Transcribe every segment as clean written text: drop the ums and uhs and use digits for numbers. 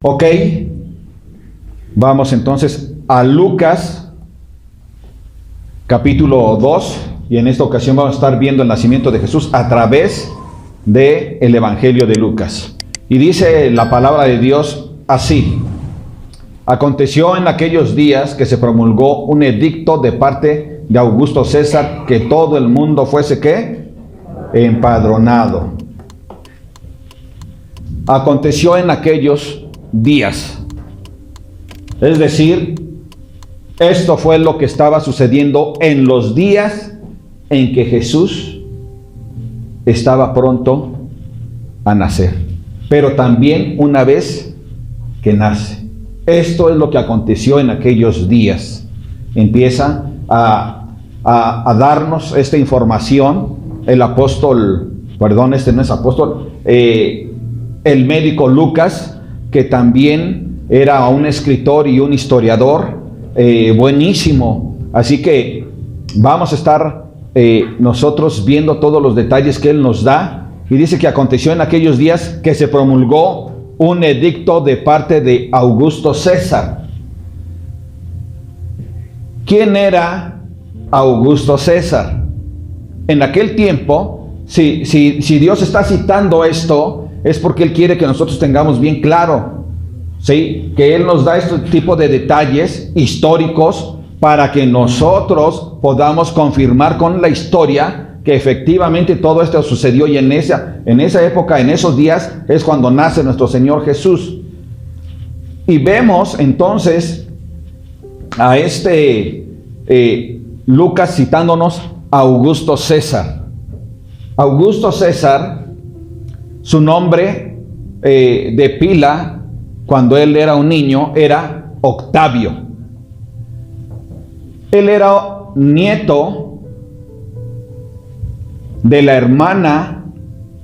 Ok, vamos entonces a Lucas capítulo 2 y en esta ocasión vamos a estar viendo el nacimiento de Jesús a través del Evangelio de Lucas. Y dice la palabra de Dios así: aconteció en aquellos días que se promulgó un edicto de parte de Augusto César que todo el mundo fuese ¿qué? Empadronado. Aconteció en aquellos días. Es decir, esto fue lo que estaba sucediendo en los días en que Jesús estaba pronto a nacer, pero también una vez que nace. Esto es lo que aconteció en aquellos días. Empieza a darnos esta información el apóstol, perdón, este no es apóstol, el médico Lucas, que también era un escritor y un historiador buenísimo. Así que vamos a estar nosotros viendo todos los detalles que él nos da. Y dice que aconteció en aquellos días que se promulgó un edicto de parte de Augusto César. ¿Quién era Augusto César? En aquel tiempo, si Dios está citando esto, es porque Él quiere que nosotros tengamos bien claro, ¿sí? Que Él nos da este tipo de detalles históricos para que nosotros podamos confirmar con la historia que efectivamente todo esto sucedió, y en esa época, en esos días, es cuando nace nuestro Señor Jesús. Y vemos entonces a Lucas citándonos a Augusto César. Augusto César, su nombre de pila, cuando él era un niño, era Octavio. Él era nieto de la hermana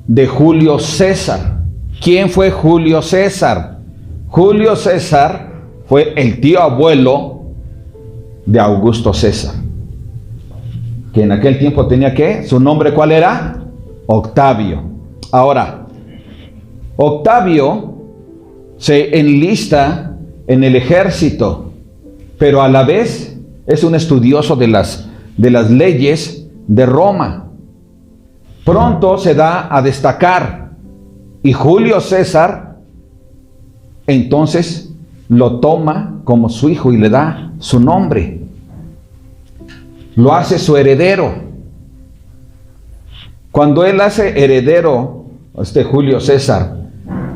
de Julio César. ¿Quién fue Julio César? Julio César fue el tío abuelo de Augusto César, que en aquel tiempo tenía ¿qué? Su nombre, ¿cuál era? Octavio. Ahora, Octavio se enlista en el ejército, pero a la vez es un estudioso de las leyes de Roma. Pronto se da a destacar, y Julio César entonces lo toma como su hijo y le da su nombre. Lo hace su heredero. Cuando él hace heredero, Julio César,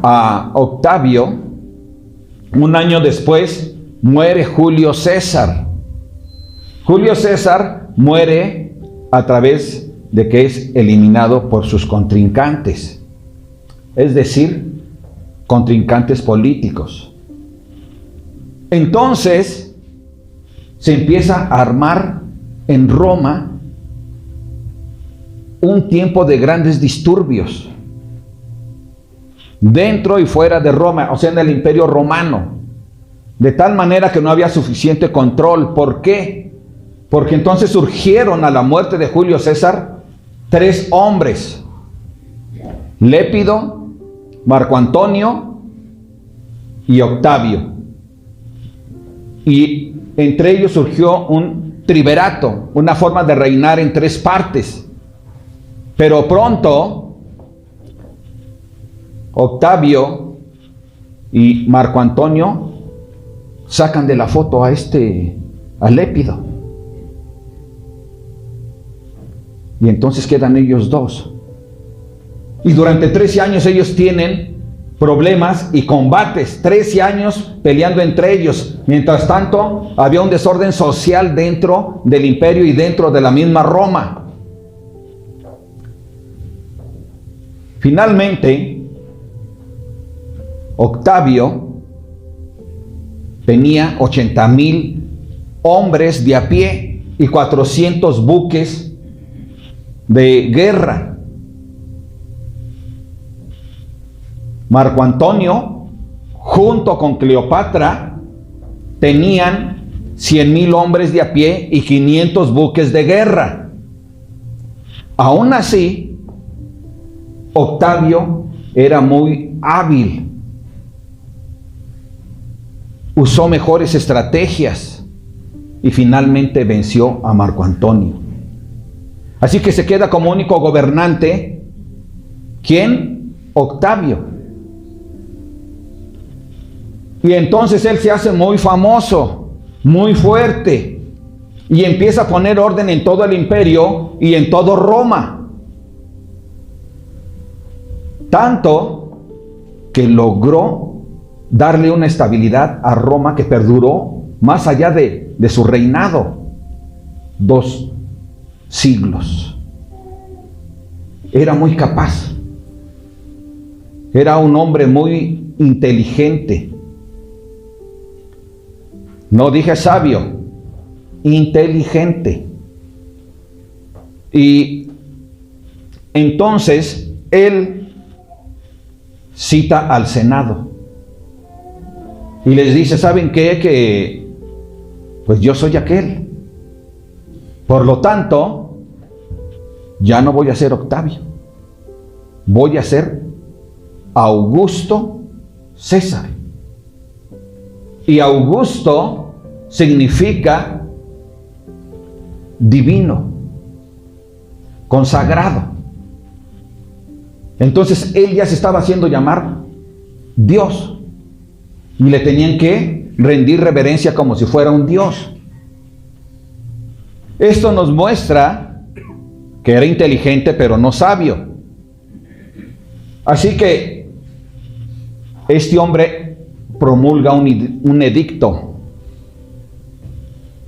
a Octavio, un año después muere Julio César. Julio César muere a través de que es eliminado por sus contrincantes, es decir, contrincantes políticos. Entonces se empieza a armar en Roma un tiempo de grandes disturbios, dentro y fuera de Roma, o sea, en el Imperio Romano, de tal manera que no había suficiente control. ¿Por qué? Porque entonces surgieron a la muerte de Julio César 3 hombres: Lépido, Marco Antonio y Octavio. Y entre ellos surgió un triberato, una forma de reinar en 3 partes. Pero pronto Octavio y Marco Antonio sacan de la foto a Lépido. Y entonces quedan ellos 2. Y durante 13 años ellos tienen problemas y combates, 13 años peleando entre ellos. Mientras tanto, había un desorden social dentro del imperio y dentro de la misma Roma. Finalmente, Octavio tenía 80,000 hombres de a pie y 400 buques de guerra. Marco Antonio, junto con Cleopatra, tenían 100,000 hombres de a pie y 500 buques de guerra. Aún así, Octavio era muy hábil. usó mejores estrategias y finalmente venció a Marco Antonio. Así que se queda como único gobernante, ¿quién? Octavio. Y entonces él se hace muy famoso, muy fuerte, y empieza a poner orden en todo el imperio y en todo Roma. Tanto que logró darle una estabilidad a Roma que perduró más allá de su reinado, 2 siglos. Era muy capaz. Era un hombre muy inteligente. No dije sabio, inteligente. Y entonces él cita al Senado y les dice, ¿saben qué? Que pues yo soy aquel. Por lo tanto, ya no voy a ser Octavio. Voy a ser Augusto César. Y Augusto significa divino, consagrado. Entonces él ya se estaba haciendo llamar Dios. Y le tenían que rendir reverencia como si fuera un Dios. Esto nos muestra que era inteligente pero no sabio. Así que este hombre promulga un edicto.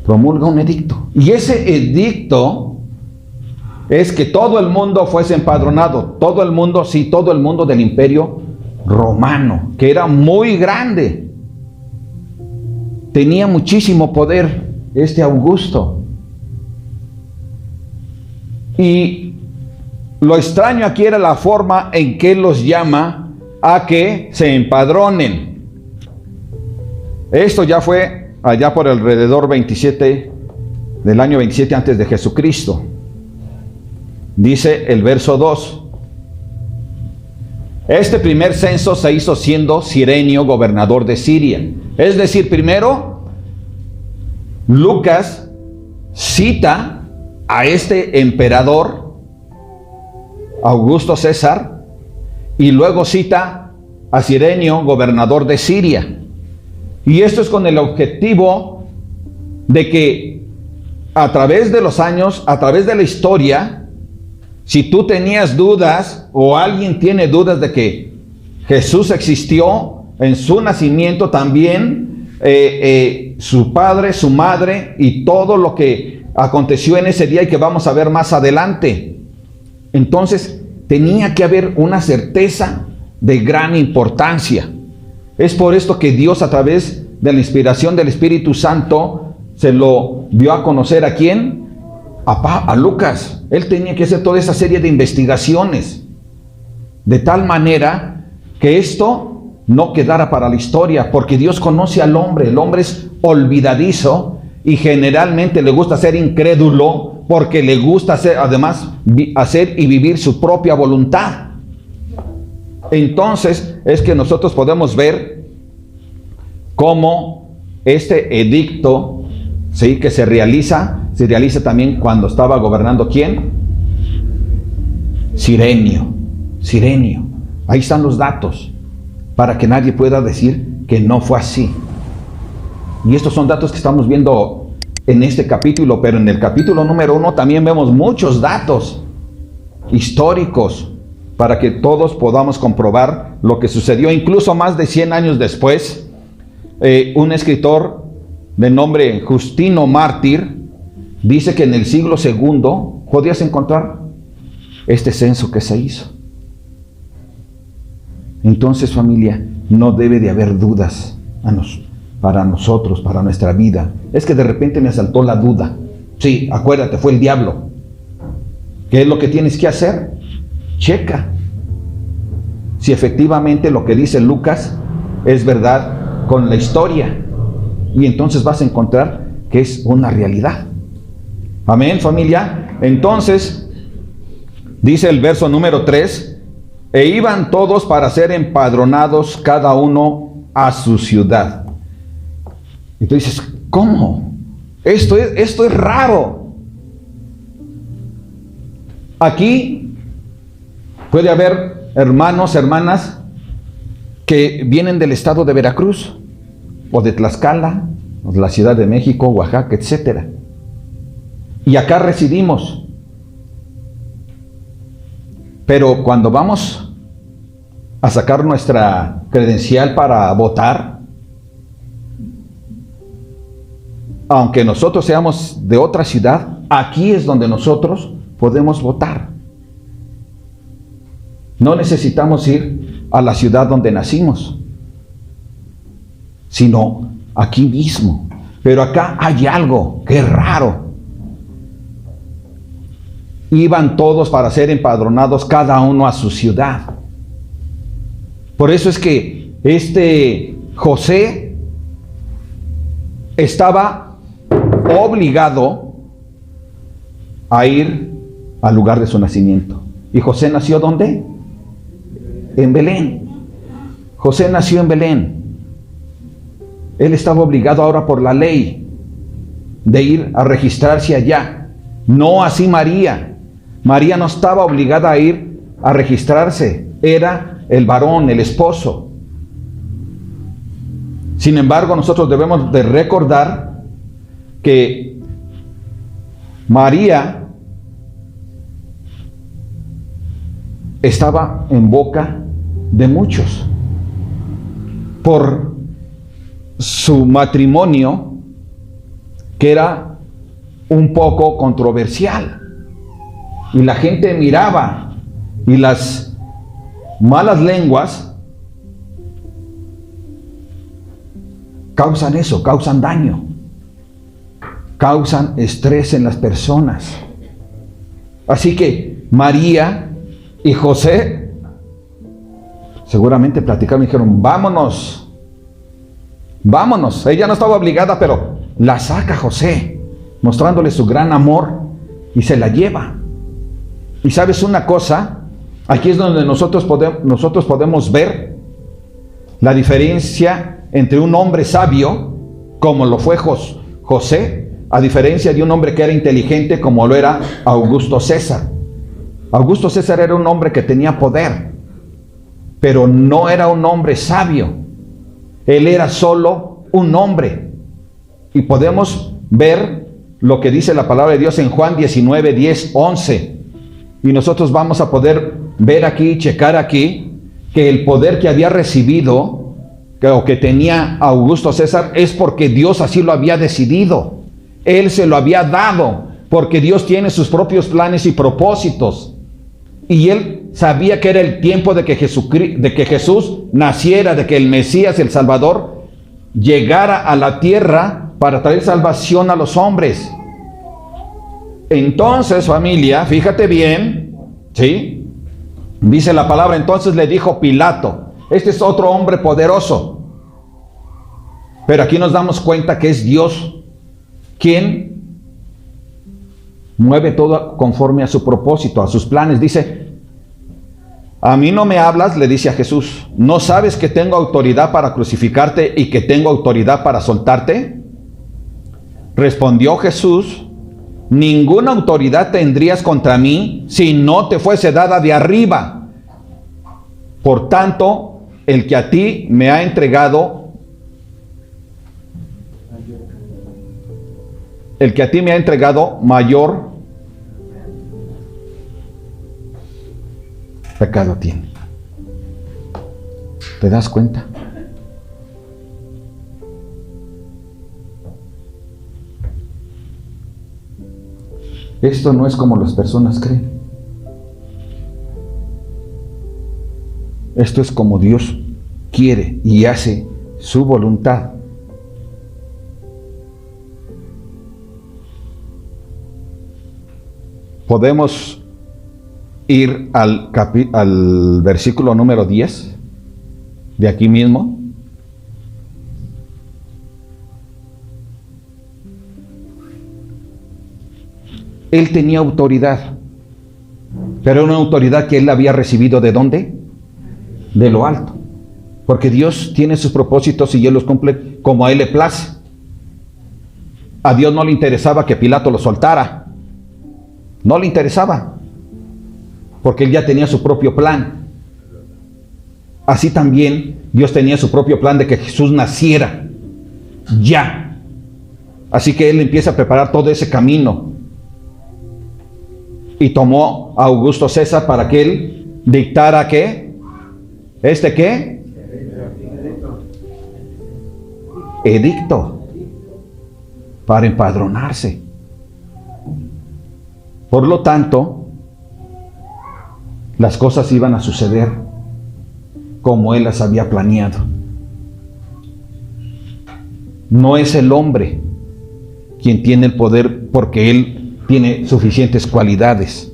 Promulga un edicto. Y ese edicto es que todo el mundo fuese empadronado. Todo el mundo, sí, todo el mundo del imperio romano, que era muy grande. Tenía muchísimo poder este Augusto. Y lo extraño aquí era la forma en que los llama a que se empadronen. Esto ya fue allá por alrededor del año 27 antes de Jesucristo. Dice el verso 2. Este primer censo se hizo siendo Cirenio gobernador de Siria. Es decir, primero Lucas cita a este emperador Augusto César y luego cita a Cirenio gobernador de Siria. Y esto es con el objetivo de que a través de los años, a través de la historia, si tú tenías dudas o alguien tiene dudas de que Jesús existió en su nacimiento también, su padre, su madre y todo lo que aconteció en ese día y que vamos a ver más adelante. Entonces tenía que haber una certeza de gran importancia. Es por esto que Dios, a través de la inspiración del Espíritu Santo, se lo dio a conocer ¿a quién? A Lucas. Él tenía que hacer toda esa serie de investigaciones, de tal manera que esto no quedara para la historia, porque Dios conoce al hombre. El hombre es olvidadizo y generalmente le gusta ser incrédulo, porque le gusta hacer, además, hacer y vivir su propia voluntad. Entonces es que nosotros podemos ver cómo este edicto, ¿sí?, que se realiza también cuando estaba gobernando ¿quién? Cirenio. Ahí están los datos, para que nadie pueda decir que no fue así. Y estos son datos que estamos viendo en este capítulo, pero en el capítulo número 1 también vemos muchos datos históricos para que todos podamos comprobar lo que sucedió. Incluso más de 100 años después, un escritor de nombre Justino Mártir dice que en el siglo II podías encontrar este censo que se hizo. Entonces, familia, no debe de haber dudas para nosotros, para nuestra vida. Es que de repente me asaltó la duda. Sí, acuérdate, fue el diablo. ¿Qué es lo que tienes que hacer? Checa si efectivamente lo que dice Lucas es verdad con la historia. Y entonces vas a encontrar que es una realidad. Amén, familia. Entonces, dice el verso número 3, e iban todos para ser empadronados cada uno a su ciudad. Y tú dices, ¿cómo? Esto es raro. Aquí puede haber hermanos, hermanas que vienen del estado de Veracruz, o de Tlaxcala, o de la Ciudad de México, Oaxaca, etc. Y acá residimos. Pero cuando vamos a sacar nuestra credencial para votar, aunque nosotros seamos de otra ciudad, aquí es donde nosotros podemos votar. No necesitamos ir a la ciudad donde nacimos, sino aquí mismo. Pero acá hay algo que es raro. Iban todos para ser empadronados, cada uno a su ciudad. Por eso es que este José estaba obligado a ir al lugar de su nacimiento. ¿Y José nació dónde? En Belén. José nació en Belén. Él estaba obligado ahora por la ley de ir a registrarse allá. No así María. María no estaba obligada a ir a registrarse. Era el varón, el esposo. Sin embargo, nosotros debemos de recordar que María estaba en boca de muchos por su matrimonio, que era un poco controversial, y la gente miraba, y las malas lenguas causan eso, causan daño, causan estrés en las personas. Así que María y José seguramente platicaron y dijeron, vámonos. Ella no estaba obligada, pero la saca José, mostrándole su gran amor, y se la lleva. Y sabes una cosa, aquí es donde nosotros podemos ver la diferencia entre un hombre sabio, como lo fue José, a diferencia de un hombre que era inteligente, como lo era Augusto César. Augusto César era un hombre que tenía poder, pero no era un hombre sabio. Él era solo un hombre. Y podemos ver lo que dice la palabra de Dios en Juan 19, 10, 11. Y nosotros vamos a poder ver aquí, checar aquí, que el poder que había recibido, o que tenía Augusto César, es porque Dios así lo había decidido. Él se lo había dado, porque Dios tiene sus propios planes y propósitos. Y él sabía que era el tiempo de que Jesús naciera, de que el Mesías, el Salvador, llegara a la tierra para traer salvación a los hombres. Entonces, familia, fíjate bien, ¿sí? Dice la palabra, entonces le dijo Pilato, este es otro hombre poderoso. Pero aquí nos damos cuenta que es Dios quien mueve todo conforme a su propósito, a sus planes. Dice, a mí no me hablas, le dice a Jesús, ¿no sabes que tengo autoridad para crucificarte y que tengo autoridad para soltarte? Respondió Jesús, ninguna autoridad tendrías contra mí si no te fuese dada de arriba. Por tanto, el que a ti me ha entregado, mayor pecado tiene. ¿Te das cuenta? Esto no es como las personas creen. Esto es como Dios quiere y hace su voluntad. Podemos ir al versículo número 10 de aquí mismo. Él tenía autoridad, pero una autoridad que él había recibido ¿de dónde? De lo alto. Porque Dios tiene sus propósitos y él los cumple como a él le place. A Dios no le interesaba que Pilato lo soltara. No le interesaba, porque él ya tenía su propio plan. Así también Dios tenía su propio plan de que Jesús naciera ya. Así que él empieza a preparar todo ese camino. Y tomó a Augusto César para que él dictara ¿qué? ¿Qué? Edicto. Para empadronarse. Por lo tanto, las cosas iban a suceder como él las había planeado. No es el hombre quien tiene el poder porque él tiene suficientes cualidades.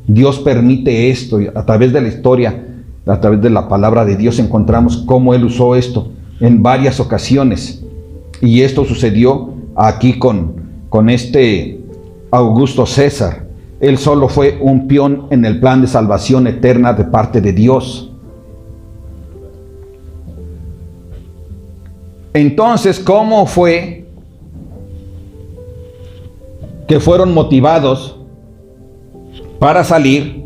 Dios permite esto a través de la historia, a través de la palabra de Dios encontramos cómo él usó esto en varias ocasiones. Y esto sucedió aquí con este Augusto César. Él solo fue un peón en el plan de salvación eterna de parte de Dios. Entonces, ¿cómo fue que fueron motivados para salir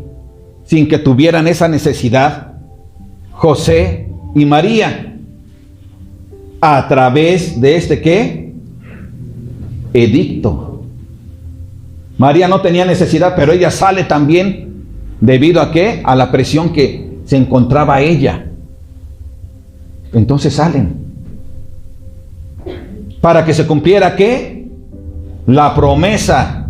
sin que tuvieran esa necesidad José y María? A través de ¿qué? Edicto. María no tenía necesidad, pero ella sale también debido a ¿qué? A la presión que se encontraba ella. Entonces salen. Para que se cumpliera ¿qué? La promesa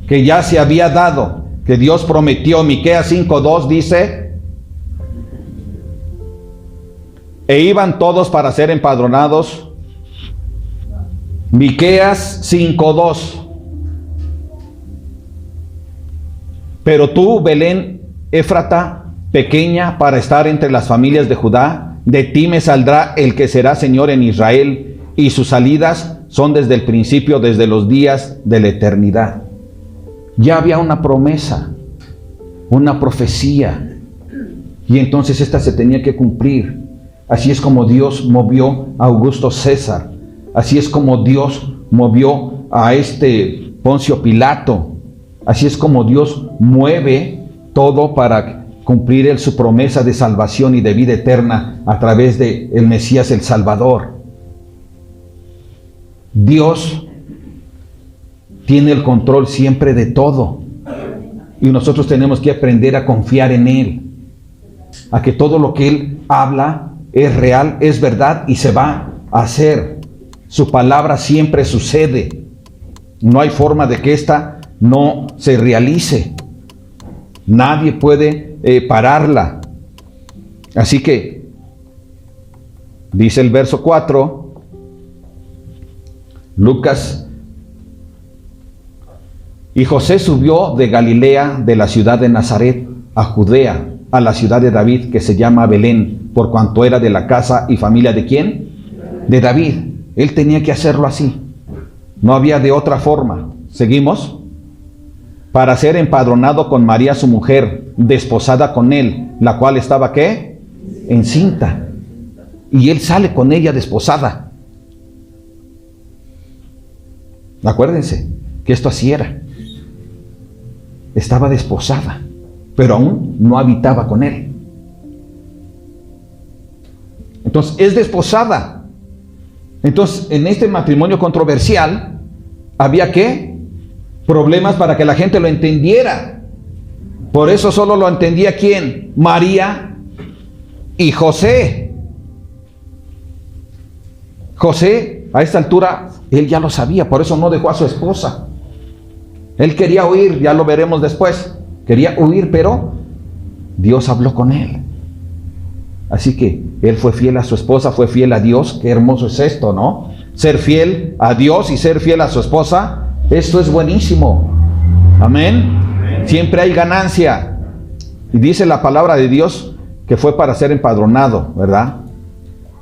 que ya se había dado, que Dios prometió. Miqueas 5:2 dice: e iban todos para ser empadronados. Miqueas 5:2. Pero tú, Belén Éfrata, pequeña para estar entre las familias de Judá, de ti me saldrá el que será Señor en Israel, y sus salidas son desde el principio, desde los días de la eternidad. Ya había una promesa, una profecía, y entonces esta se tenía que cumplir. Así es como Dios movió a Augusto César. Así es como Dios movió a Poncio Pilato. Así es como Dios mueve todo para cumplir su promesa de salvación y de vida eterna a través de el Mesías, el Salvador. Dios tiene el control siempre de todo. Y nosotros tenemos que aprender a confiar en Él. A que todo lo que Él habla es real, es verdad y se va a hacer. Su palabra siempre sucede. No hay forma de que esta no se realice. Nadie puede pararla. Así que, dice el verso 4, Lucas: y José subió de Galilea, de la ciudad de Nazaret, a Judea, a la ciudad de David, que se llama Belén, por cuanto era de la casa y familia ¿de quién? De David. Él tenía que hacerlo así. No había de otra forma. ¿Seguimos? Para ser empadronado con María su mujer, desposada con él, la cual estaba ¿qué? Encinta. Y él sale con ella desposada. Acuérdense que esto así era. Estaba desposada, pero aún no habitaba con él. Entonces es desposada. Entonces en este matrimonio controversial había ¿qué? Problemas para que la gente lo entendiera. Por eso solo lo entendía ¿quién? María y José. José, a esta altura, él ya lo sabía, por eso no dejó a su esposa. Él quería huir, ya lo veremos después. Quería huir, pero Dios habló con él. Así que él fue fiel a su esposa, fue fiel a Dios. Qué hermoso es esto, ¿no? Ser fiel a Dios y ser fiel a su esposa, esto es buenísimo. Amén. Siempre hay ganancia. Y dice la palabra de Dios que fue para ser empadronado, ¿verdad?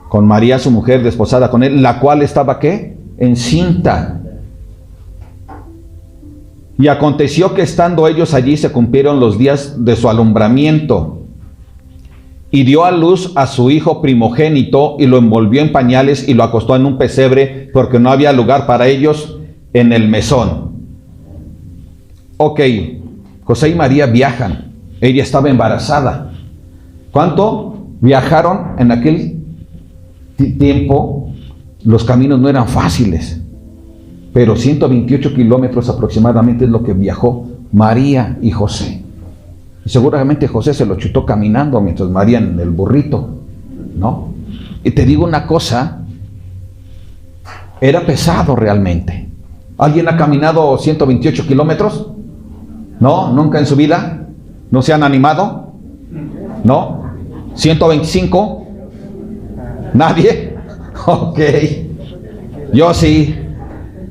Con María su mujer, desposada con él, la cual estaba ¿qué? Encinta. Y aconteció que estando ellos allí se cumplieron los días de su alumbramiento. Y dio a luz a su hijo primogénito y lo envolvió en pañales y lo acostó en un pesebre porque no había lugar para ellos en el mesón. Ok, José y María viajan. Ella estaba embarazada. ¿Cuánto viajaron en aquel tiempo? Los caminos no eran fáciles, pero 128 kilómetros aproximadamente es lo que viajó María y José. Y seguramente José se lo chutó caminando mientras María en el burrito, ¿no? Y te digo una cosa, era pesado realmente. ¿Alguien ha caminado 128 kilómetros? ¿No? ¿Nunca en su vida? ¿No se han animado? ¿No? ¿125? ¿Nadie? Ok. Yo sí.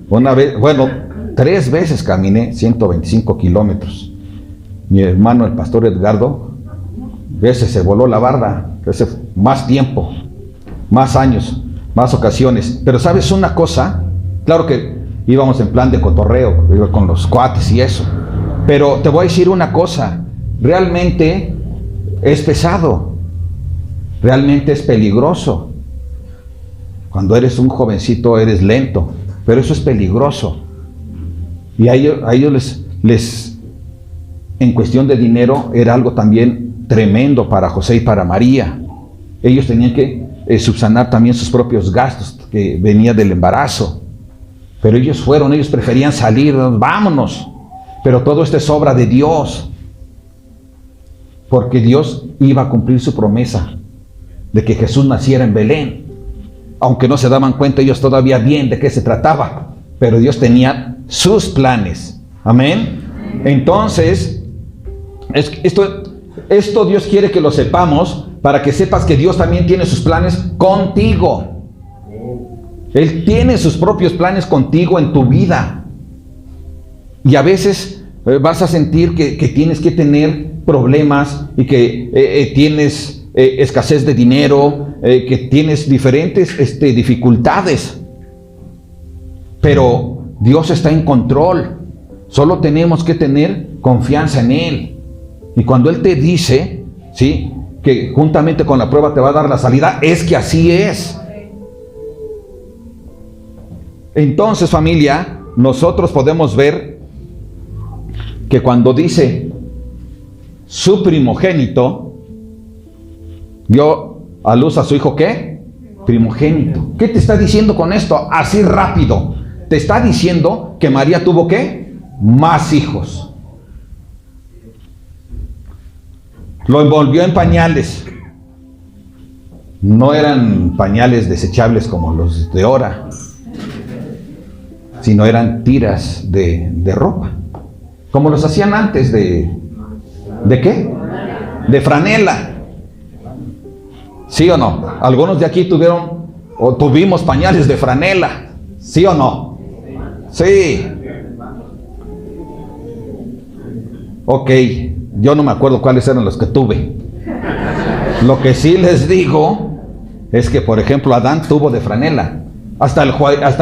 Una vez, bueno, 3 veces caminé 125 kilómetros. Mi hermano, el pastor Edgardo, ese se voló la barda, ese más tiempo, más años, más ocasiones. Pero ¿sabes una cosa? Claro que íbamos en plan de cotorreo, iba con los cuates y eso. Pero te voy a decir una cosa, realmente es pesado, realmente es peligroso. Cuando eres un jovencito eres lento, pero eso es peligroso. Y a ellos les en cuestión de dinero era algo también tremendo para José y para María. Ellos tenían que subsanar también sus propios gastos que venía del embarazo. Pero ellos preferían salir, vámonos. Pero todo esto es obra de Dios. Porque Dios iba a cumplir su promesa de que Jesús naciera en Belén. Aunque no se daban cuenta ellos todavía bien de qué se trataba. Pero Dios tenía sus planes. Amén. Entonces, esto Dios quiere que lo sepamos para que sepas que Dios también tiene sus planes contigo. Él tiene sus propios planes contigo en tu vida. Y a veces vas a sentir que tienes que tener problemas y que tienes escasez de dinero, que tienes diferentes dificultades. Pero Dios está en control. Solo tenemos que tener confianza en Él. Y cuando Él te dice, ¿sí?, que juntamente con la prueba te va a dar la salida, es que así es. Entonces, familia, nosotros podemos ver que cuando dice su primogénito, dio a luz a su hijo, ¿qué? Primogénito. ¿Qué te está diciendo con esto? Así rápido. Te está diciendo que María tuvo, ¿qué? Más hijos. Lo envolvió en pañales. No eran pañales desechables como los de ahora, sino eran tiras de ropa, como los hacían antes ¿de qué? De franela. ¿Sí o no? Algunos de aquí tuvieron o tuvimos pañales de franela. ¿Sí o no? Sí. Ok, yo no me acuerdo cuáles eran los que tuve. Lo que sí les digo es que, por ejemplo, Adán tuvo de franela. Hasta el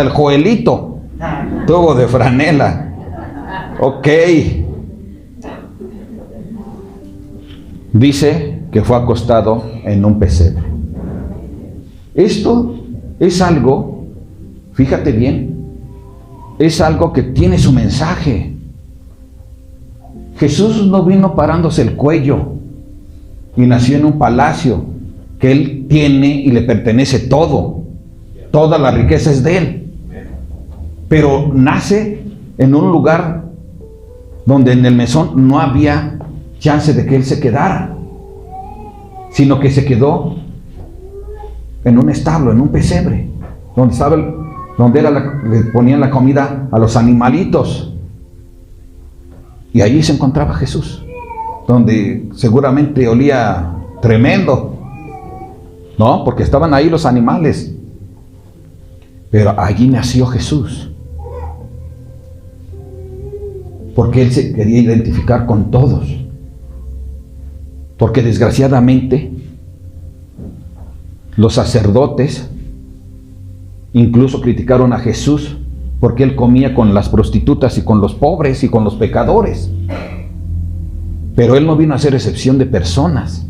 Joelito tuvo de franela. Ok. Dice que fue acostado en un pesebre. Esto es algo, fíjate bien, es algo que tiene su mensaje. Jesús no vino parándose el cuello y nació en un palacio que Él tiene y le pertenece todo. Toda la riqueza es de Él. Pero nace en un lugar donde en el mesón no había chance de que Él se quedara, sino que se quedó en un establo, en un pesebre, donde le ponían la comida a los animalitos. Y allí se encontraba Jesús, donde seguramente olía tremendo, ¿no? Porque estaban ahí los animales. Pero allí nació Jesús, porque Él se quería identificar con todos. Porque desgraciadamente los sacerdotes incluso criticaron a Jesús porque Él comía con las prostitutas y con los pobres y con los pecadores. Pero Él no vino a hacer excepción de personas.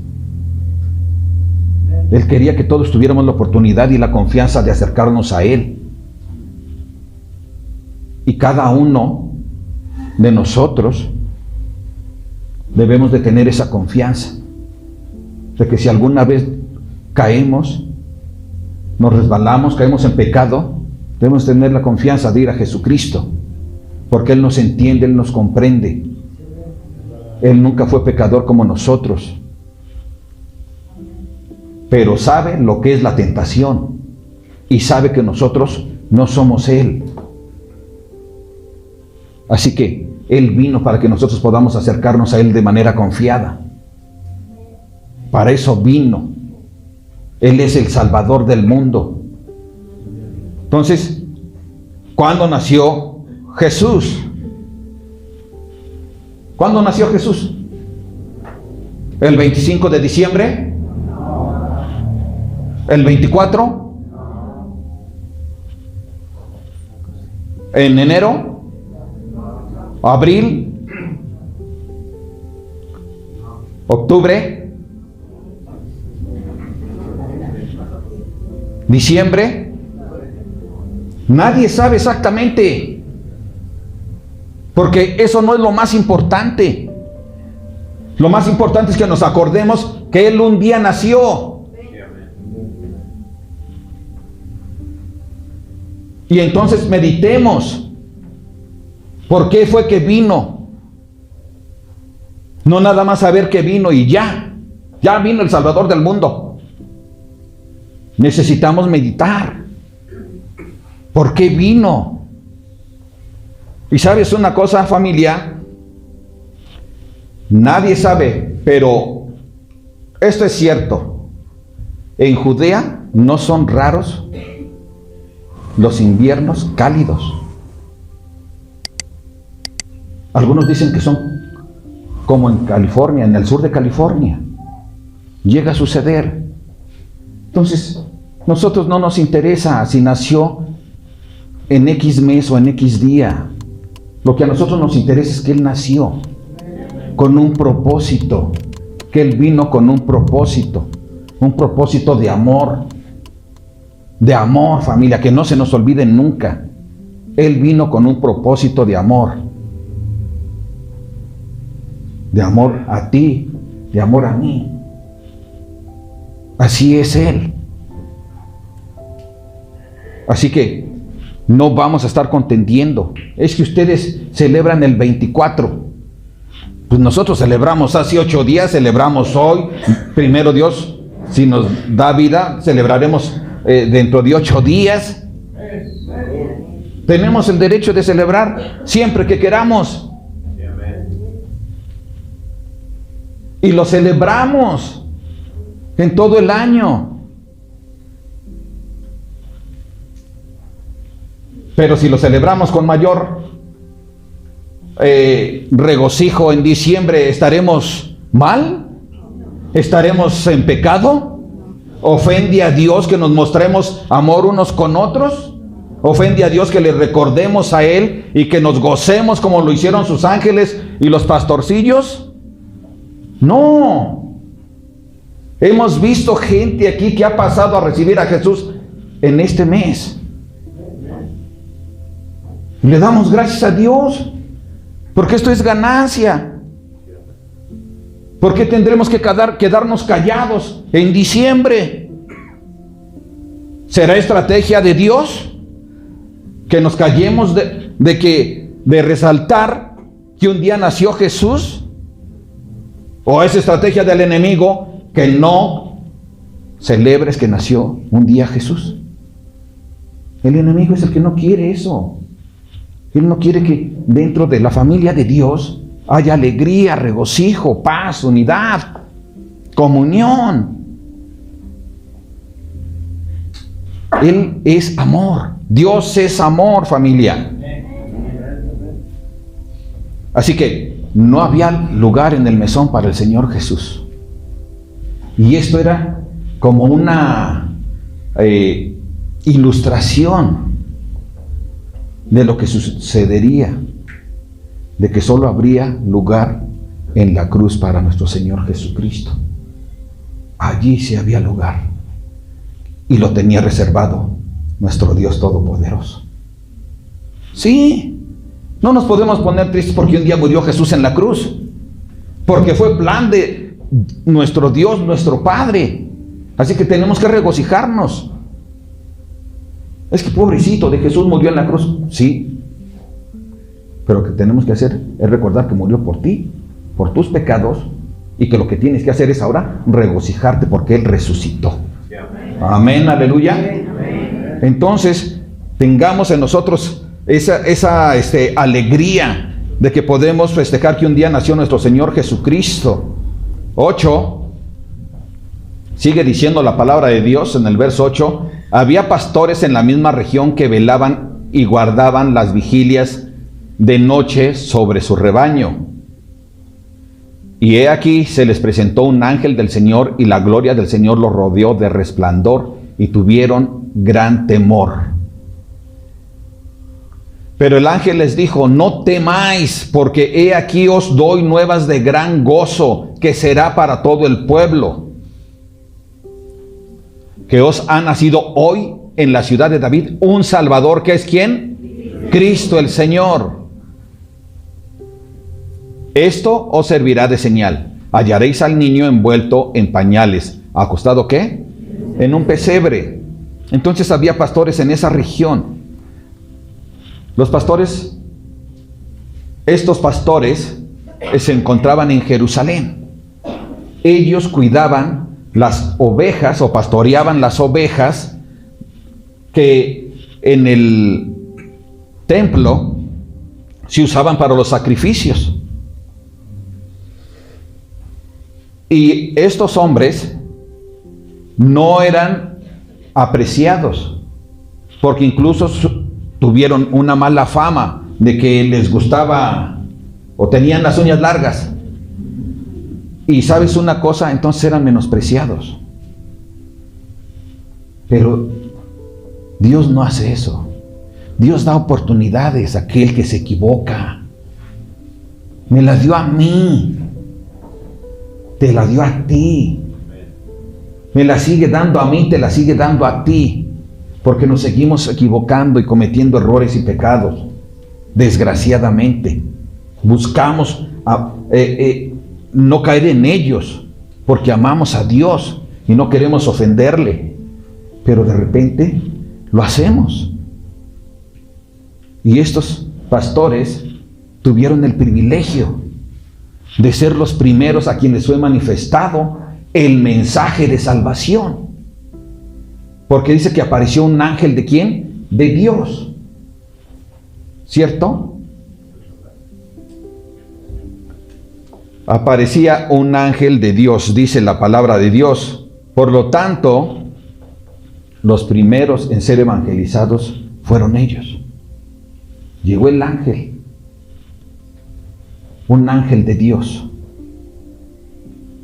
Él quería que todos tuviéramos la oportunidad y la confianza de acercarnos a Él. Y cada uno de nosotros debemos de tener esa confianza de que si alguna vez caemos, nos resbalamos, caemos en pecado, debemos tener la confianza de ir a Jesucristo, porque Él nos entiende, Él nos comprende. Él nunca fue pecador como nosotros, pero sabe lo que es la tentación y sabe que nosotros no somos Él. Así que Él vino para que nosotros podamos acercarnos a Él de manera confiada. Para eso vino. Él es el Salvador del mundo. Entonces, ¿cuándo nació Jesús? ¿Cuándo nació Jesús? ¿El 25 de diciembre? ¿El 24? ¿En enero? ¿Abril? ¿Octubre? ¿Diciembre? Nadie sabe exactamente, porque eso no es lo más importante. Lo más importante es que nos acordemos que Él un día nació. Y entonces meditemos por qué fue que vino. No nada más saber que vino y ya vino el Salvador del mundo. Necesitamos meditar. ¿Por qué vino? Y sabes una cosa, familia, nadie sabe, pero esto es cierto. En Judea no son raros los inviernos cálidos. Algunos dicen que son como en California, en el sur de California. Llega a suceder. Entonces, nosotros no nos interesa si nació en X mes o en X día. Lo que a nosotros nos interesa es que Él nació con un propósito, que Él vino con un propósito de amor, familia, que no se nos olvide nunca. Él vino con un propósito de amor a ti, de amor a mí. Así es Él. Así que no vamos a estar contendiendo. Es que ustedes celebran el 24. Pues nosotros celebramos hace 8 días, celebramos hoy. Primero Dios, si nos da vida, celebraremos dentro de 8 días. Tenemos el derecho de celebrar siempre que queramos. Y lo celebramos en todo el año. Pero si lo celebramos con mayor regocijo en diciembre, ¿estaremos mal? ¿Estaremos en pecado? ¿Ofende a Dios que nos mostremos amor unos con otros? ¿Ofende a Dios que le recordemos a Él y que nos gocemos como lo hicieron sus ángeles y los pastorcillos? No. Hemos visto gente aquí que ha pasado a recibir a Jesús en este mes. Le damos gracias a Dios, porque esto es ganancia. ¿Por qué tendremos que quedarnos callados en diciembre? ¿Será estrategia de Dios que nos callemos de resaltar que un día nació Jesús? ¿O es estrategia del enemigo que no celebres que nació un día Jesús? El enemigo es el que no quiere eso. Él no quiere que dentro de la familia de Dios haya alegría, regocijo, paz, unidad, comunión. Él es amor. Dios es amor, familia. Así que no había lugar en el mesón para el Señor Jesús. Y esto era como una ilustración de lo que sucedería, de que solo habría lugar en la cruz para nuestro Señor Jesucristo. Allí sí había lugar, y lo tenía reservado nuestro Dios Todopoderoso. Sí. No nos podemos poner tristes porque un día murió Jesús en la cruz. Porque fue plan de nuestro Dios, nuestro Padre. Así que tenemos que regocijarnos. Es que pobrecito de Jesús murió en la cruz. Sí. Pero lo que tenemos que hacer es recordar que murió por ti, por tus pecados, y que lo que tienes que hacer es ahora regocijarte porque Él resucitó. Amén, aleluya. Entonces, tengamos en nosotros esa alegría de que podemos festejar que un día nació nuestro Señor Jesucristo. 8. Sigue diciendo la palabra de Dios en el verso 8. Había pastores en la misma región que velaban y guardaban las vigilias de noche sobre su rebaño. Y he aquí se les presentó un ángel del Señor, y la gloria del Señor los rodeó de resplandor, y tuvieron gran temor. Pero el ángel les dijo: no temáis, porque he aquí os doy nuevas de gran gozo, que será para todo el pueblo, que os ha nacido hoy en la ciudad de David un Salvador, que es ¿quién? Cristo el Señor. Esto os servirá de señal: hallaréis al niño envuelto en pañales, acostado ¿qué? En un pesebre. Entonces había pastores en esa región. Los pastores, estos pastores se encontraban en Jerusalén. Ellos cuidaban las ovejas o pastoreaban las ovejas que en el templo se usaban para los sacrificios. Y estos hombres no eran apreciados, porque incluso tuvieron una mala fama de que les gustaba o tenían las uñas largas. Y ¿sabes una cosa? Entonces eran menospreciados. Pero Dios no hace eso. Dios da oportunidades a aquel que se equivoca. Me las dio a mí. Te la dio a ti. Me la sigue dando a mí, te la sigue dando a ti. Porque nos seguimos equivocando y cometiendo errores y pecados. Desgraciadamente. Buscamos no caer en ellos, porque amamos a Dios y no queremos ofenderle. Pero de repente lo hacemos. Y estos pastores tuvieron el privilegio de ser los primeros a quienes fue manifestado el mensaje de salvación. Porque dice que apareció un ángel ¿de quién? De Dios. ¿Cierto? Aparecía un ángel de Dios, dice la palabra de Dios. Por lo tanto, los primeros en ser evangelizados fueron ellos. Llegó el ángel, un ángel de Dios,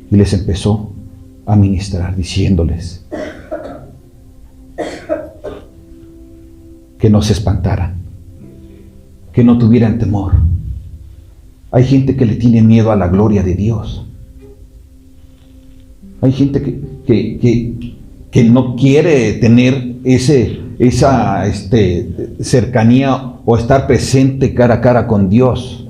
y les empezó a ministrar diciéndoles que no se espantaran, que no tuvieran temor. Hay gente que le tiene miedo a la gloria de Dios. Hay gente que no quiere tener esa cercanía o estar presente cara a cara con Dios.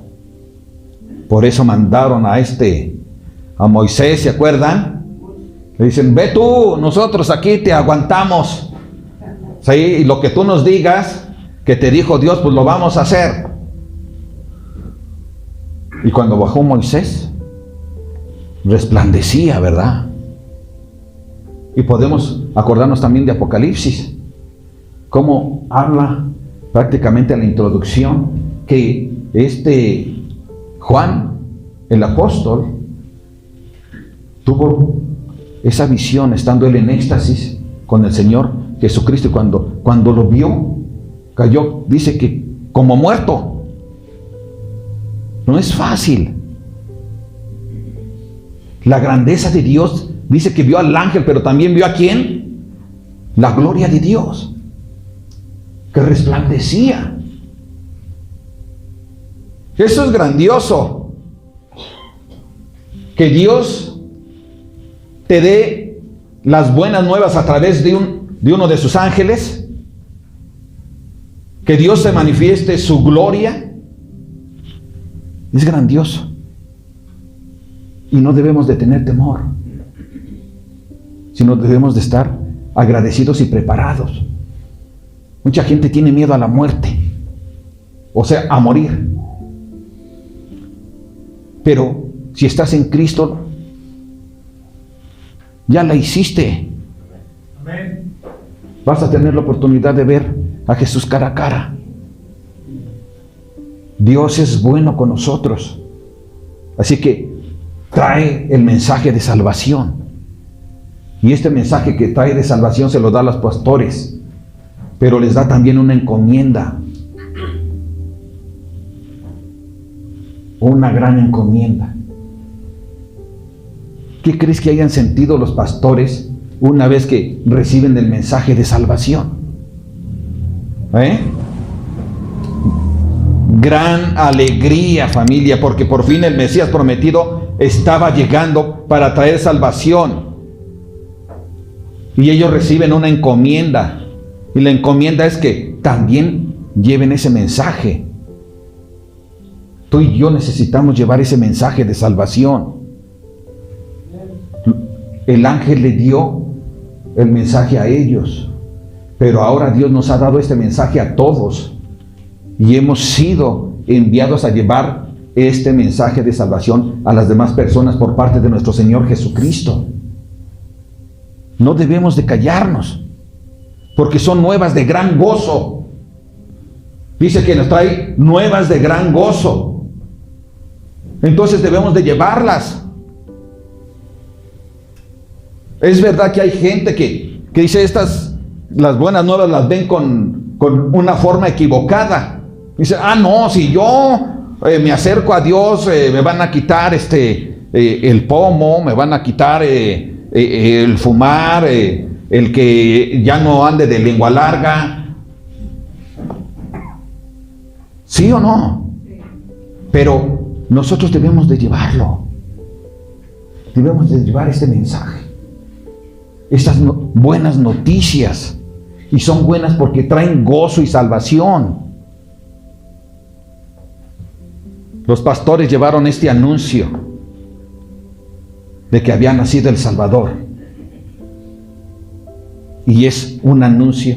Por eso mandaron a Moisés, ¿se acuerdan? Le dicen: ve tú, nosotros aquí te aguantamos. ¿Sí? Y lo que tú nos digas, que te dijo Dios, pues lo vamos a hacer. Y cuando bajó Moisés, resplandecía, ¿verdad? Y podemos acordarnos también de Apocalipsis, cómo habla prácticamente en la introducción que Juan, el apóstol, tuvo esa visión estando él en éxtasis con el Señor Jesucristo, y cuando lo vio, cayó, dice que como muerto. No es fácil. La grandeza de Dios, dice que vio al ángel, pero también vio a ¿quién? La gloria de Dios, que resplandecía. Eso es grandioso. Que Dios te dé las buenas nuevas a través de uno de sus ángeles. que Dios se manifieste su gloria, es grandioso. Y no debemos de tener temor, sino debemos de estar agradecidos y preparados. Mucha gente tiene miedo a la muerte, o sea, a morir. Pero si estás en Cristo, ya la hiciste. Amén. Vas a tener la oportunidad de ver a Jesús cara a cara. Dios es bueno con nosotros. Así que trae el mensaje de salvación. Y este mensaje que trae de salvación se lo da a los pastores, pero les da también una encomienda. Una gran encomienda. ¿Qué crees que hayan sentido los pastores una vez que reciben el mensaje de salvación? Gran alegría, familia, porque por fin el Mesías prometido estaba llegando para traer salvación. Y ellos reciben una encomienda. Y la encomienda es que también lleven ese mensaje. Tú y yo necesitamos llevar ese mensaje de salvación. El ángel le dio el mensaje a ellos, pero ahora Dios nos ha dado este mensaje a todos y hemos sido enviados a llevar este mensaje de salvación a las demás personas por parte de nuestro Señor Jesucristo. No debemos de callarnos, porque son nuevas de gran gozo. Dice que nos trae nuevas de gran gozo. Entonces debemos de llevarlas. Es verdad que hay gente que dice las buenas nuevas las ven con una forma equivocada. Dice, no, si yo me acerco a Dios, me van a quitar el pomo, me van a quitar el fumar, el que ya no ande de lengua larga. ¿Sí o no? Pero nosotros debemos de llevarlo. Debemos de llevar este mensaje. Estas buenas noticias. Y son buenas porque traen gozo y salvación. Los pastores llevaron este anuncio de que había nacido el Salvador. Y es un anuncio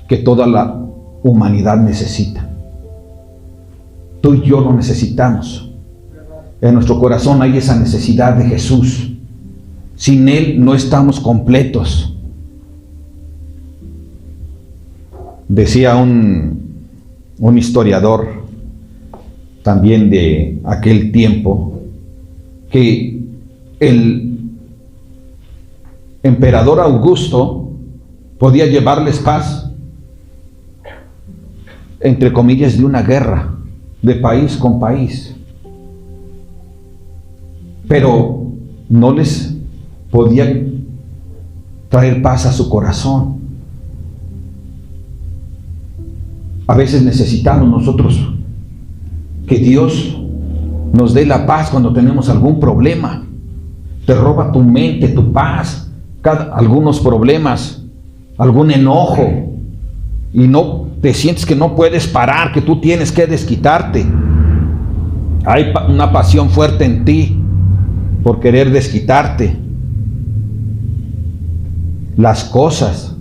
que toda la humanidad necesita. Tú y yo lo necesitamos. En nuestro corazón hay esa necesidad de Jesús. Sin Él no estamos completos. Decía un historiador también de aquel tiempo que el emperador Augusto podía llevarles paz, entre comillas, de una guerra, de país con país. Pero no les podía traer paz a su corazón. A veces necesitamos nosotros que Dios nos dé la paz cuando tenemos algún problema. Te roba tu mente, tu paz, algunos problemas, algún enojo, y no te sientes que no puedes parar, que tú tienes que desquitarte. Hay una pasión fuerte en ti por querer desquitarte. Las cosas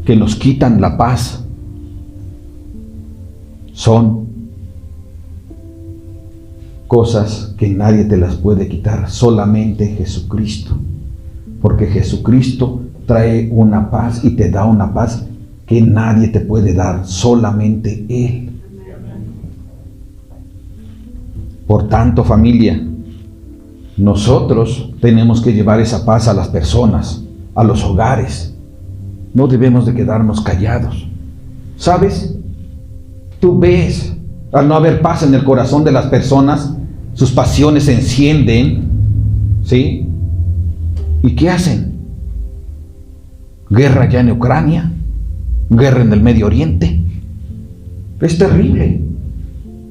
que nos quitan la paz son cosas que nadie te las puede quitar, solamente Jesucristo. Porque Jesucristo trae una paz y te da una paz que nadie te puede dar, solamente Él. Por tanto, familia, nosotros tenemos que llevar esa paz a las personas, a los hogares. No debemos de quedarnos callados. ¿Sabes? Tú ves, al no haber paz en el corazón de las personas, sus pasiones se encienden, ¿sí? ¿Y qué hacen? Guerra ya en Ucrania, guerra en el Medio Oriente. Es terrible,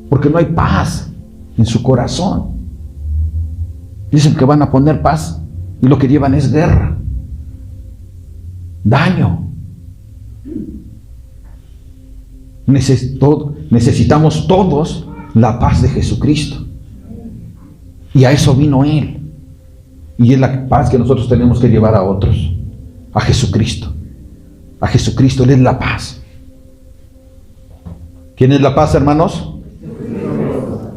porque no hay paz en su corazón. Dicen que van a poner paz y lo que llevan es guerra, daño. necesitamos todos la paz de Jesucristo. Y a eso vino Él. Y es la paz que nosotros tenemos que llevar a otros. A Jesucristo. A Jesucristo, Él es la paz. ¿Quién es la paz, hermanos?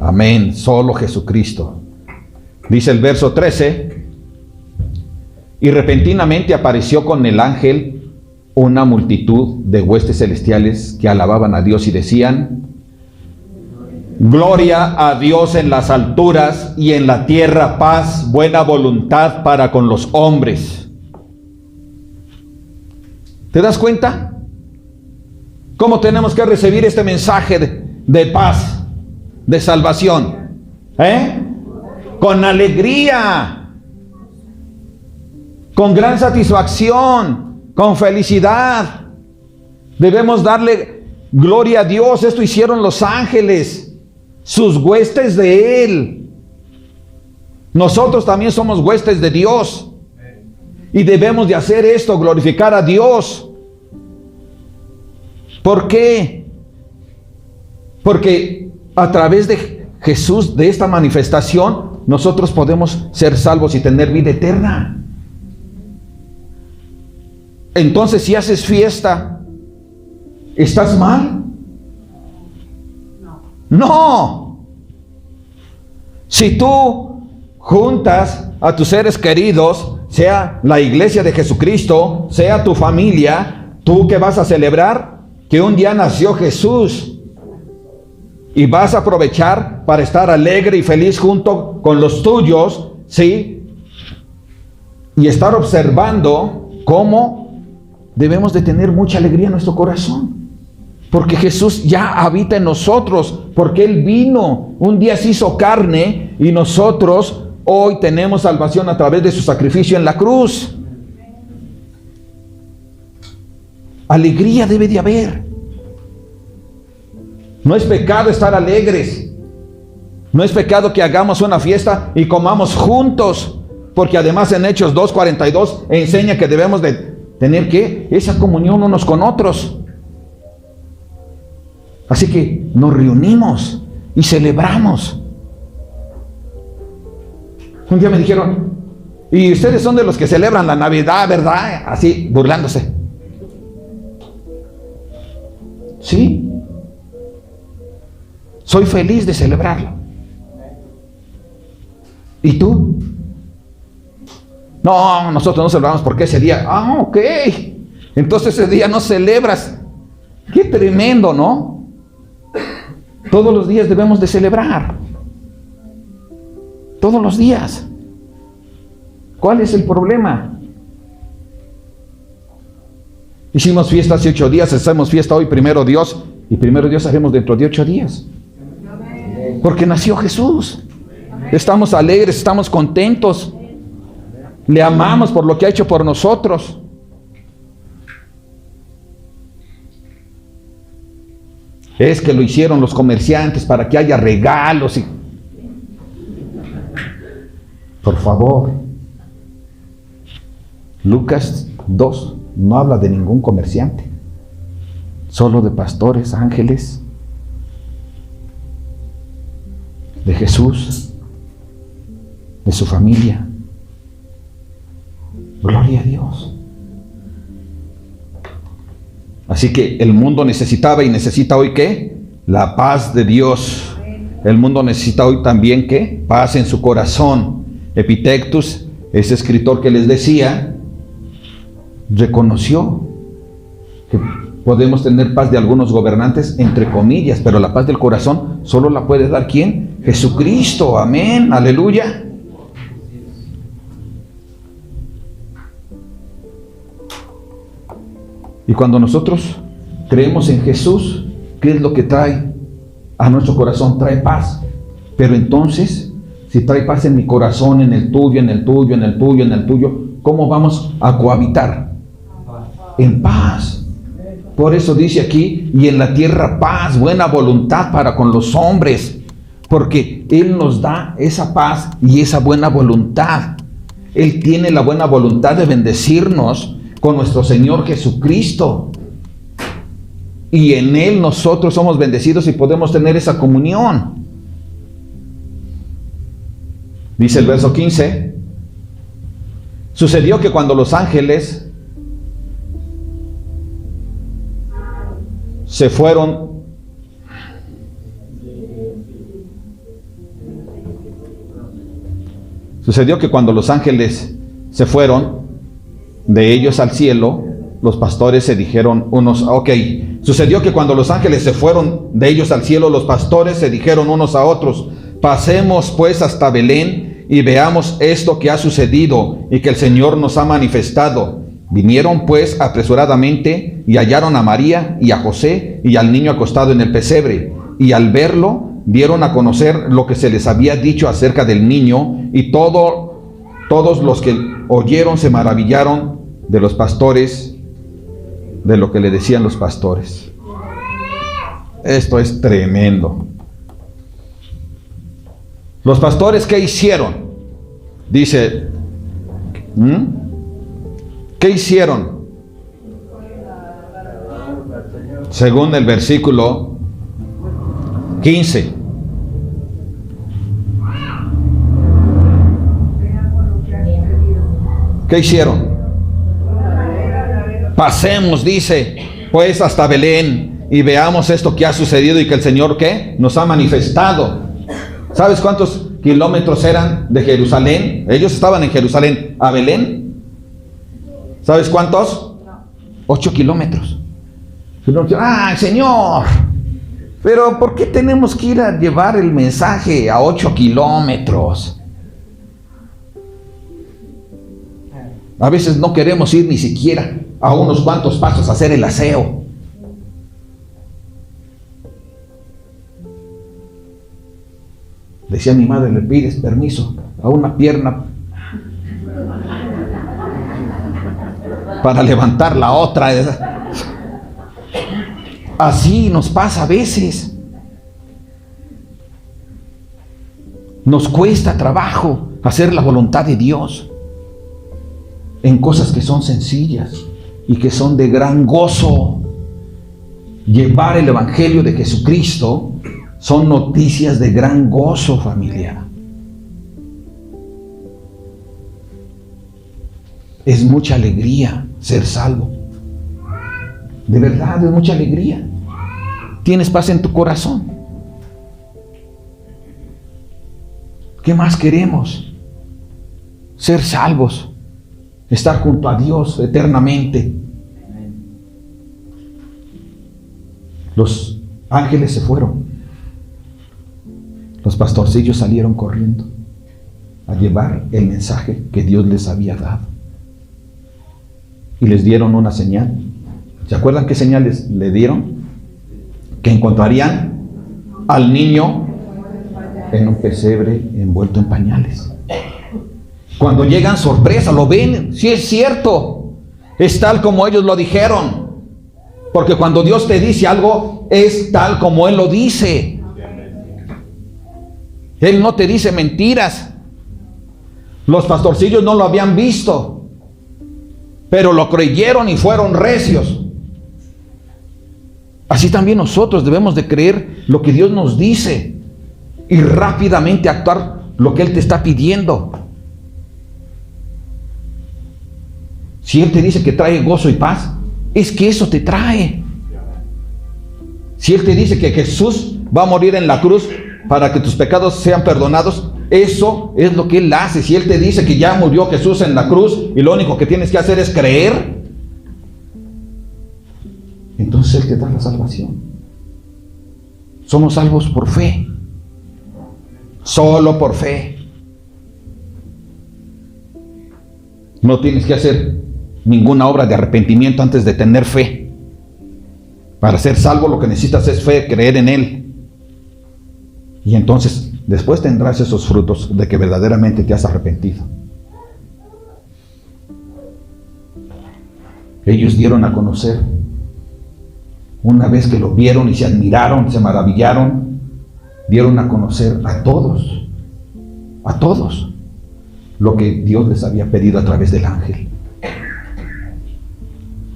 Amén, solo Jesucristo. Dice el verso 13: y repentinamente apareció con el ángel una multitud de huestes celestiales que alababan a Dios y decían: gloria a Dios en las alturas y en la tierra paz, buena voluntad para con los hombres. ¿Te das cuenta? ¿Cómo tenemos que recibir este mensaje de paz, de salvación? Con alegría, con gran satisfacción, con felicidad. Debemos darle gloria a Dios. Esto hicieron los ángeles, sus huestes de Él. Nosotros también somos huestes de Dios. Y debemos de hacer esto, glorificar a Dios. ¿Por qué? Porque a través de Jesús, de esta manifestación, nosotros podemos ser salvos y tener vida eterna. Entonces, si haces fiesta, ¿estás mal? No. Si tú juntas a tus seres queridos, sea la iglesia de Jesucristo, sea tu familia, ¿tú qué vas a celebrar? Que un día nació Jesús. Y vas a aprovechar para estar alegre y feliz junto con los tuyos, ¿sí? Y estar observando cómo debemos de tener mucha alegría en nuestro corazón. Porque Jesús ya habita en nosotros, porque Él vino, un día se hizo carne y nosotros hoy tenemos salvación a través de su sacrificio en la cruz. Alegría debe de haber. No es pecado estar alegres. No es pecado que hagamos una fiesta y comamos juntos. Porque además en Hechos 2:42 enseña que debemos de tener esa comunión unos con otros. Así que nos reunimos y celebramos. Un día me dijeron: y ustedes son de los que celebran la Navidad, ¿verdad? Así, burlándose. Sí. Soy feliz de celebrarlo. ¿Y tú? No, nosotros no celebramos porque ese día. Ah, ok. Entonces ese día no celebras. Qué tremendo, ¿no? Todos los días debemos de celebrar. Todos los días. ¿Cuál es el problema? Hicimos fiesta hace 8 días, hacemos fiesta hoy, primero Dios, y primero Dios haremos dentro de 8 días. Porque nació Jesús. Estamos alegres, estamos contentos. Le amamos por lo que ha hecho por nosotros. Es que lo hicieron los comerciantes para que haya regalos y... Por favor. Lucas 2 no habla de ningún comerciante. Solo de pastores, ángeles, de Jesús, de su familia. Gloria a Dios. Así que el mundo necesitaba y necesita hoy ¿qué? La paz de Dios. El mundo necesita hoy también ¿qué? Paz en su corazón. Epictetus, ese escritor que les decía, reconoció que podemos tener paz de algunos gobernantes, entre comillas, pero la paz del corazón solo la puede dar ¿quién? Jesucristo. Amén, aleluya. Y cuando nosotros creemos en Jesús, ¿qué es lo que trae a nuestro corazón? Trae paz. Pero entonces, si trae paz en mi corazón, en el tuyo, en el tuyo, en el tuyo, en el tuyo, ¿cómo vamos a cohabitar? En paz. Por eso dice aquí, y en la tierra paz, buena voluntad para con los hombres. Porque Él nos da esa paz y esa buena voluntad. Él tiene la buena voluntad de bendecirnos con nuestro Señor Jesucristo. Y en Él nosotros somos bendecidos y podemos tener esa comunión. Dice el verso 15. Sucedió que cuando los ángeles se fueron, de ellos al cielo, los pastores se dijeron unos a otros: pasemos pues hasta Belén y veamos esto que ha sucedido y que el Señor nos ha manifestado. Vinieron pues apresuradamente y hallaron a María y a José y al niño acostado en el pesebre, y al verlo dieron a conocer lo que se les había dicho acerca del niño, y todos los que oyeron se maravillaron de los pastores, de lo que le decían los pastores. Esto es tremendo. Los pastores, ¿qué hicieron? Dice, ¿qué hicieron? Según el versículo 15. ¿Qué hicieron? Pasemos, dice, pues hasta Belén y veamos esto que ha sucedido y que el Señor, ¿qué? Nos ha manifestado. ¿Sabes cuántos kilómetros eran de Jerusalén? Ellos estaban en Jerusalén a Belén. ¿Sabes cuántos? 8 kilómetros. ¡Ah, Señor! Pero ¿por qué tenemos que ir a llevar el mensaje a 8 kilómetros? A veces no queremos ir ni siquiera a unos cuantos pasos a hacer el aseo. Decía mi madre, le pides permiso a una pierna para levantar la otra. Así nos pasa a veces. Nos cuesta trabajo hacer la voluntad de Dios en cosas que son sencillas y que son de gran gozo. Llevar el Evangelio de Jesucristo son noticias de gran gozo, familia. Es mucha alegría ser salvo. De verdad, es mucha alegría. Tienes paz en tu corazón. ¿Qué más queremos? Ser salvos. Estar junto a Dios eternamente. Los ángeles se fueron. Los pastorcillos salieron corriendo a llevar el mensaje que Dios les había dado. Y les dieron una señal. ¿Se acuerdan qué señales le dieron? Que encontrarían al niño en un pesebre envuelto en pañales. Cuando llegan, sorpresa, lo ven. Sí, es cierto. Es tal como ellos lo dijeron. Porque cuando Dios te dice algo, es tal como Él lo dice. Él no te dice mentiras. Los pastorcillos no lo habían visto, pero lo creyeron y fueron recios. Así también nosotros debemos de creer lo que Dios nos dice y rápidamente actuar lo que Él te está pidiendo. Si Él te dice que trae gozo y paz, es que eso te trae. Si Él te dice que Jesús va a morir en la cruz para que tus pecados sean perdonados, eso es lo que Él hace. Si Él te dice que ya murió Jesús en la cruz y lo único que tienes que hacer es creer, entonces Él te da la salvación. Somos salvos por fe. Solo por fe. No tienes que hacer ninguna obra de arrepentimiento antes de tener fe. Para ser salvo lo que necesitas es fe, creer en Él. Y entonces después tendrás esos frutos de que verdaderamente te has arrepentido. Ellos dieron a conocer, una vez que lo vieron y se admiraron, se maravillaron, dieron a conocer a todos lo que Dios les había pedido a través del ángel.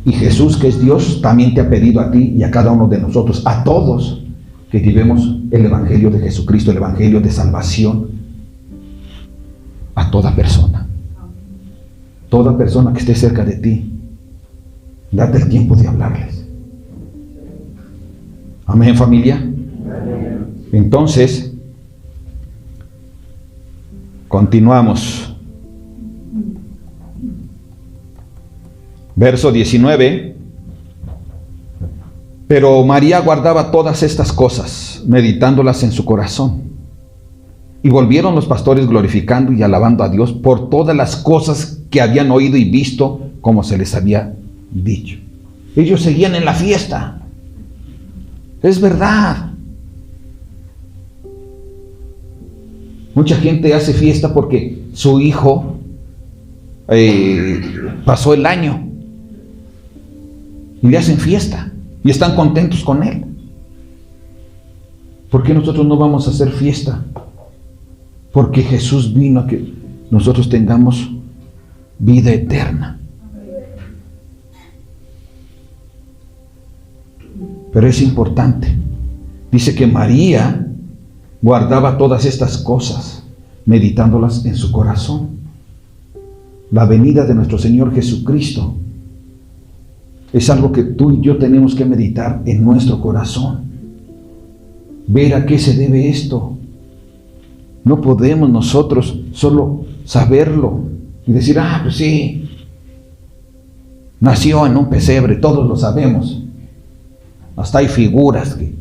Y Jesús, que es Dios, también te ha pedido a ti y a cada uno de nosotros, a todos, que llevemos el Evangelio de Jesucristo, el Evangelio de salvación a toda persona. Toda persona que esté cerca de ti, date el tiempo de hablarles. Amén, familia. Entonces, continuamos. Verso 19. Pero María guardaba todas estas cosas, meditándolas en su corazón. Y volvieron los pastores glorificando y alabando a Dios por todas las cosas que habían oído y visto, como se les había dicho. Ellos seguían en la fiesta. Es verdad. Mucha gente hace fiesta porque su hijo pasó el año. Y le hacen fiesta. Y están contentos con él. ¿Por qué nosotros no vamos a hacer fiesta? Porque Jesús vino a que nosotros tengamos vida eterna. Pero es importante. Dice que María guardaba todas estas cosas, meditándolas en su corazón. La venida de nuestro Señor Jesucristo es algo que tú y yo tenemos que meditar en nuestro corazón. Ver a qué se debe esto. No podemos nosotros solo saberlo y decir, pues sí, nació en un pesebre, todos lo sabemos. Hasta hay figuras que,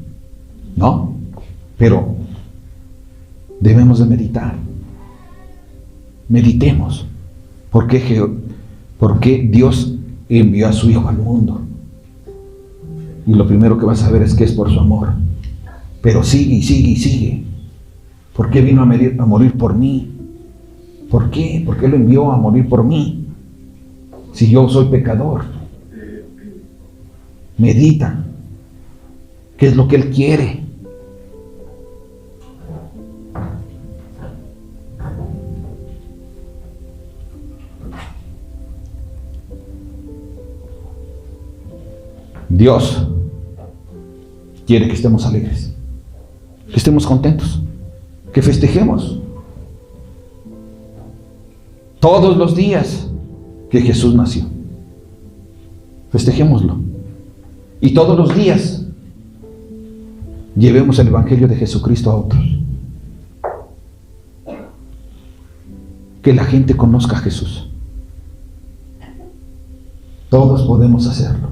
¿no? Pero debemos de meditar. Meditemos. ¿Por qué Dios envió a su Hijo al mundo? Y lo primero que vas a ver es que es por su amor. Pero sigue y sigue y sigue. ¿Por qué vino a morir por mí? ¿Por qué? ¿Por qué lo envió a morir por mí? Si yo soy pecador. Medita. ¿Qué es lo que Él quiere? Dios quiere que estemos alegres, que estemos contentos, que festejemos todos los días que Jesús nació. Festejémoslo. Y todos los días llevemos el Evangelio de Jesucristo a otros. Que la gente conozca a Jesús. Todos podemos hacerlo.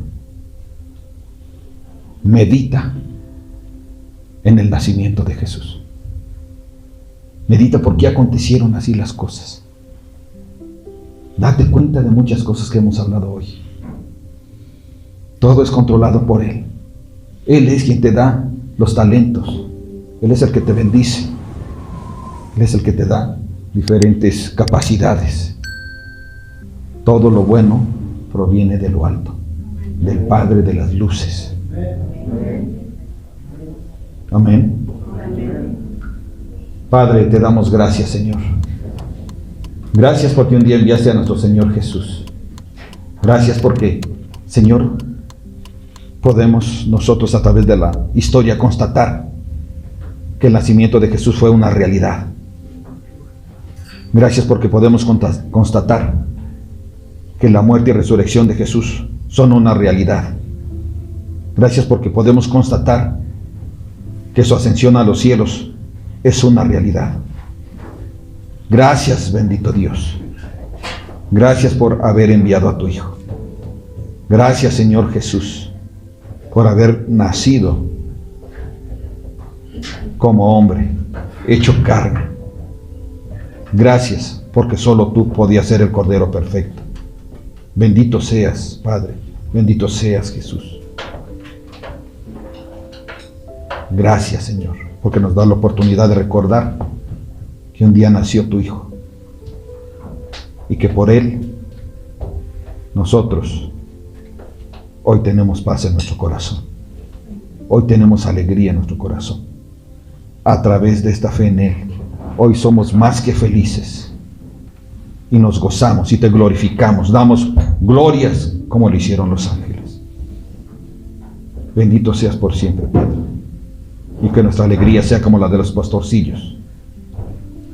Medita en el nacimiento de Jesús. Medita por qué acontecieron así las cosas. Date cuenta de muchas cosas que hemos hablado hoy. Todo es controlado por Él. Él es quien te da los talentos. Él es el que te bendice. Él es el que te da diferentes capacidades. Todo lo bueno proviene de lo alto, del Padre de las luces. Amén. Padre, te damos gracias, Señor. Gracias porque un día enviaste a nuestro Señor Jesús. Gracias porque, Señor, podemos nosotros a través de la historia constatar que el nacimiento de Jesús fue una realidad. Gracias porque podemos constatar que la muerte y resurrección de Jesús son una realidad. Gracias porque podemos constatar que su ascensión a los cielos es una realidad. Gracias, bendito Dios. Gracias por haber enviado a tu Hijo. Gracias, Señor Jesús, por haber nacido como hombre, hecho carne. Gracias porque solo tú podías ser el Cordero perfecto. Bendito seas, Padre. Bendito seas, Jesús. Gracias, Señor, porque nos da la oportunidad de recordar que un día nació tu Hijo y que por Él nosotros hoy tenemos paz en nuestro corazón. Hoy tenemos alegría en nuestro corazón. A través de esta fe en Él, hoy somos más que felices y nos gozamos y te glorificamos. Damos glorias como lo hicieron los ángeles. Bendito seas por siempre, Padre. Y que nuestra alegría sea como la de los pastorcillos.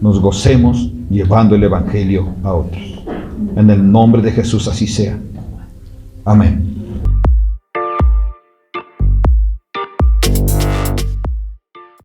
Nos gocemos llevando el Evangelio a otros. En el nombre de Jesús así sea. Amén.